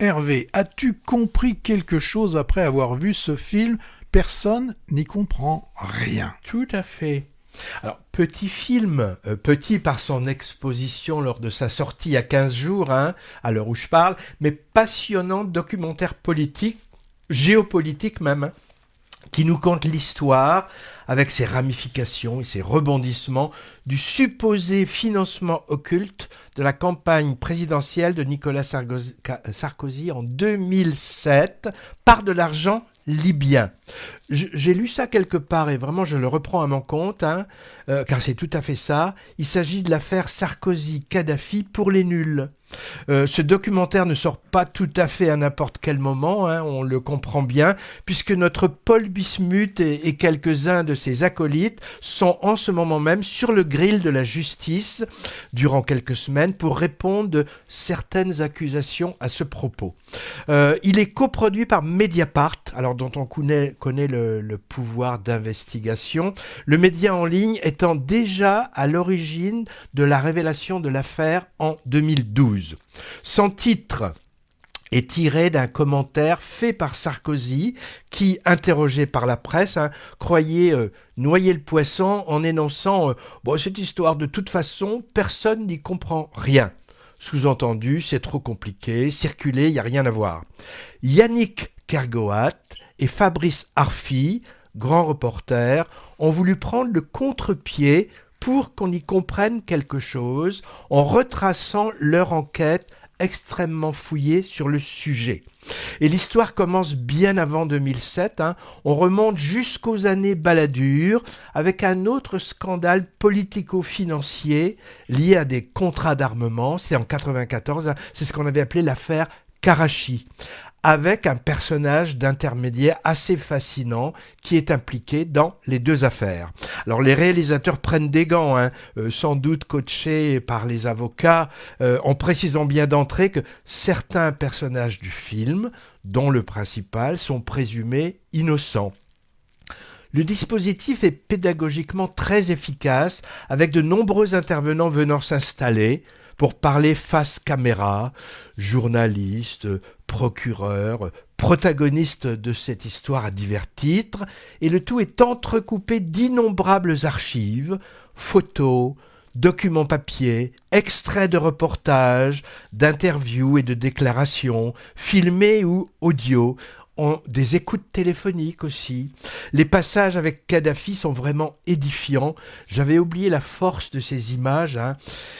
Hervé, as-tu compris quelque chose après avoir vu ce film ? Personne n'y comprend rien. Tout à fait. Alors, petit film, petit par son exposition lors de sa sortie il y a 15 jours, à l'heure où je parle, mais passionnant documentaire politique, géopolitique même, qui nous conte l'histoire avec ses ramifications et ses rebondissements du supposé financement occulte de la campagne présidentielle de Nicolas Sarkozy en 2007 par de l'argent libyen. J'ai lu ça quelque part et vraiment je le reprends à mon compte, car c'est tout à fait ça. Il s'agit de l'affaire Sarkozy-Kadhafi pour les nuls. Ce documentaire ne sort pas tout à fait à n'importe quel moment, on le comprend bien, puisque notre Paul Bismuth et quelques-uns de ses acolytes sont en ce moment même sur le grill de la justice durant quelques semaines pour répondre de certaines accusations à ce propos. Il est coproduit par Mediapart, alors dont on connaît le pouvoir d'investigation, le média en ligne étant déjà à l'origine de la révélation de l'affaire en 2012. Son titre est tiré d'un commentaire fait par Sarkozy qui, interrogé par la presse, croyait noyer le poisson en énonçant cette histoire de toute façon, personne n'y comprend rien. Sous-entendu, c'est trop compliqué, circuler, il n'y a rien à voir. Yannick Kergoat et Fabrice Arfi, grands reporters, ont voulu prendre le contre-pied pour qu'on y comprenne quelque chose en retraçant leur enquête extrêmement fouillée sur le sujet. Et l'histoire commence bien avant 2007, on remonte jusqu'aux années Balladur avec un autre scandale politico-financier lié à des contrats d'armement, c'est en 1994, c'est ce qu'on avait appelé l'affaire Karachi, avec un personnage d'intermédiaire assez fascinant qui est impliqué dans les deux affaires. Alors les réalisateurs prennent des gants, sans doute coachés par les avocats, en précisant bien d'entrée que certains personnages du film, dont le principal, sont présumés innocents. Le dispositif est pédagogiquement très efficace, avec de nombreux intervenants venant s'installer pour parler face caméra, journalistes, procureurs, protagonistes de cette histoire à divers titres, et le tout est entrecoupé d'innombrables archives, photos, documents papier, extraits de reportages, d'interviews et de déclarations, filmés ou audio, des écoutes téléphoniques aussi. Les passages avec Kadhafi sont vraiment édifiants. J'avais oublié la force de ces images.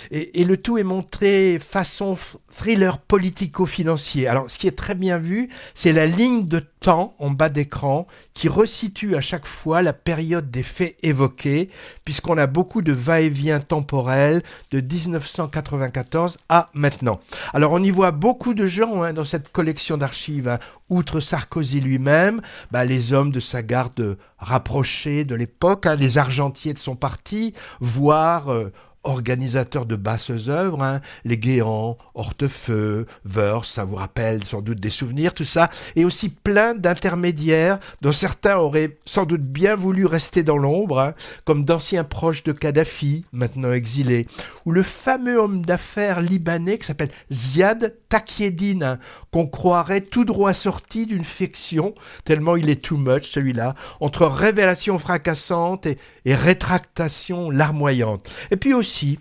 Et le tout est montré façon thriller politico-financier. Alors, ce qui est très bien vu, c'est la ligne de temps en bas d'écran qui resitue à chaque fois la période des faits évoqués, puisqu'on a beaucoup de va-et-vient temporel de 1994 à maintenant. Alors, on y voit beaucoup de gens dans cette collection d'archives. Outre Sarkozy lui-même, les hommes de sa garde rapprochée de l'époque, les argentiers de son parti, voire organisateurs de basses œuvres, les Guéant, Hortefeux, Wörth, ça vous rappelle sans doute des souvenirs, tout ça, et aussi plein d'intermédiaires dont certains auraient sans doute bien voulu rester dans l'ombre, comme d'anciens proches de Kadhafi, maintenant exilés, ou le fameux homme d'affaires libanais qui s'appelle Ziad Takieddine, qu'on croirait tout droit sorti d'une fiction, tellement il est too much celui-là, entre révélations fracassantes et rétractations larmoyantes. Et puis aussi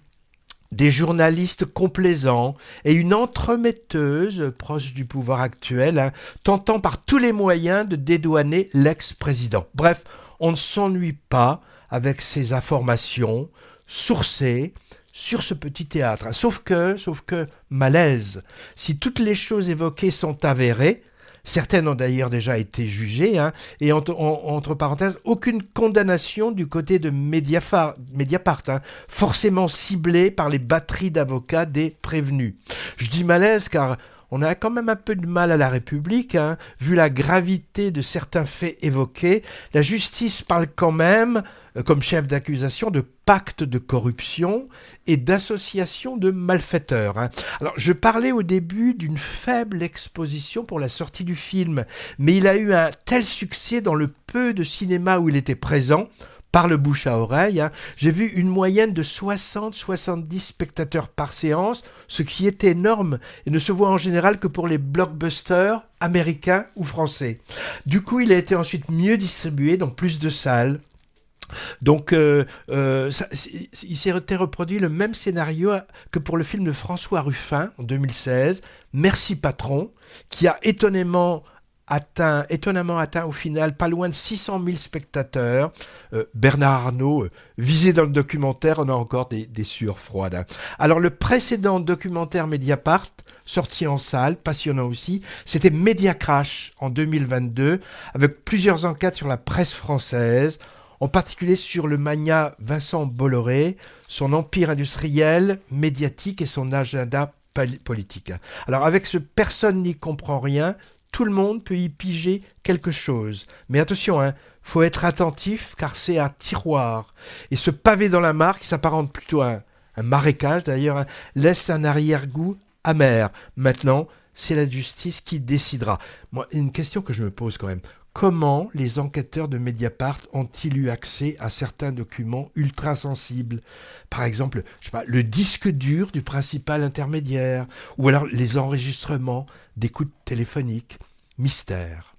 des journalistes complaisants et une entremetteuse proche du pouvoir actuel, tentant par tous les moyens de dédouaner l'ex-président. Bref, on ne s'ennuie pas avec ces informations sourcées sur ce petit théâtre. Sauf que, malaise, si toutes les choses évoquées sont avérées, certaines ont d'ailleurs déjà été jugées, et entre parenthèses, aucune condamnation du côté de Mediapart, forcément ciblée par les batteries d'avocats des prévenus. Je dis malaise car on a quand même un peu de mal à la République, vu la gravité de certains faits évoqués. La justice parle quand même, comme chef d'accusation, de pacte de corruption et d'association de malfaiteurs. Alors, je parlais au début d'une faible exposition pour la sortie du film, mais il a eu un tel succès dans le peu de cinéma où il était présent, par le bouche à oreille. J'ai vu une moyenne de 60-70 spectateurs par séance, ce qui est énorme et ne se voit en général que pour les blockbusters américains ou français. Du coup, il a été ensuite mieux distribué dans plus de salles. Donc, il s'est reproduit le même scénario que pour le film de François Ruffin en 2016, Merci Patron, qui a étonnamment atteint au final pas loin de 600 000 spectateurs. Bernard Arnault, visé dans le documentaire, on a encore des sueurs froides. Alors le précédent documentaire Mediapart, sorti en salle, passionnant aussi, c'était Media Crash en 2022, avec plusieurs enquêtes sur la presse française, en particulier sur le magnat Vincent Bolloré, son empire industriel, médiatique et son agenda politique. Alors avec ce Personne n'y comprend rien, tout le monde peut y piger quelque chose. Mais attention, faut être attentif car c'est un tiroir. Et ce pavé dans la mare, qui s'apparente plutôt à un marécage d'ailleurs, laisse un arrière-goût amer. Maintenant, c'est la justice qui décidera. Moi, une question que je me pose quand même. Comment les enquêteurs de Mediapart ont-ils eu accès à certains documents ultra sensibles ? Par exemple, le disque dur du principal intermédiaire, ou alors les enregistrements d'écoutes téléphoniques. Mystère.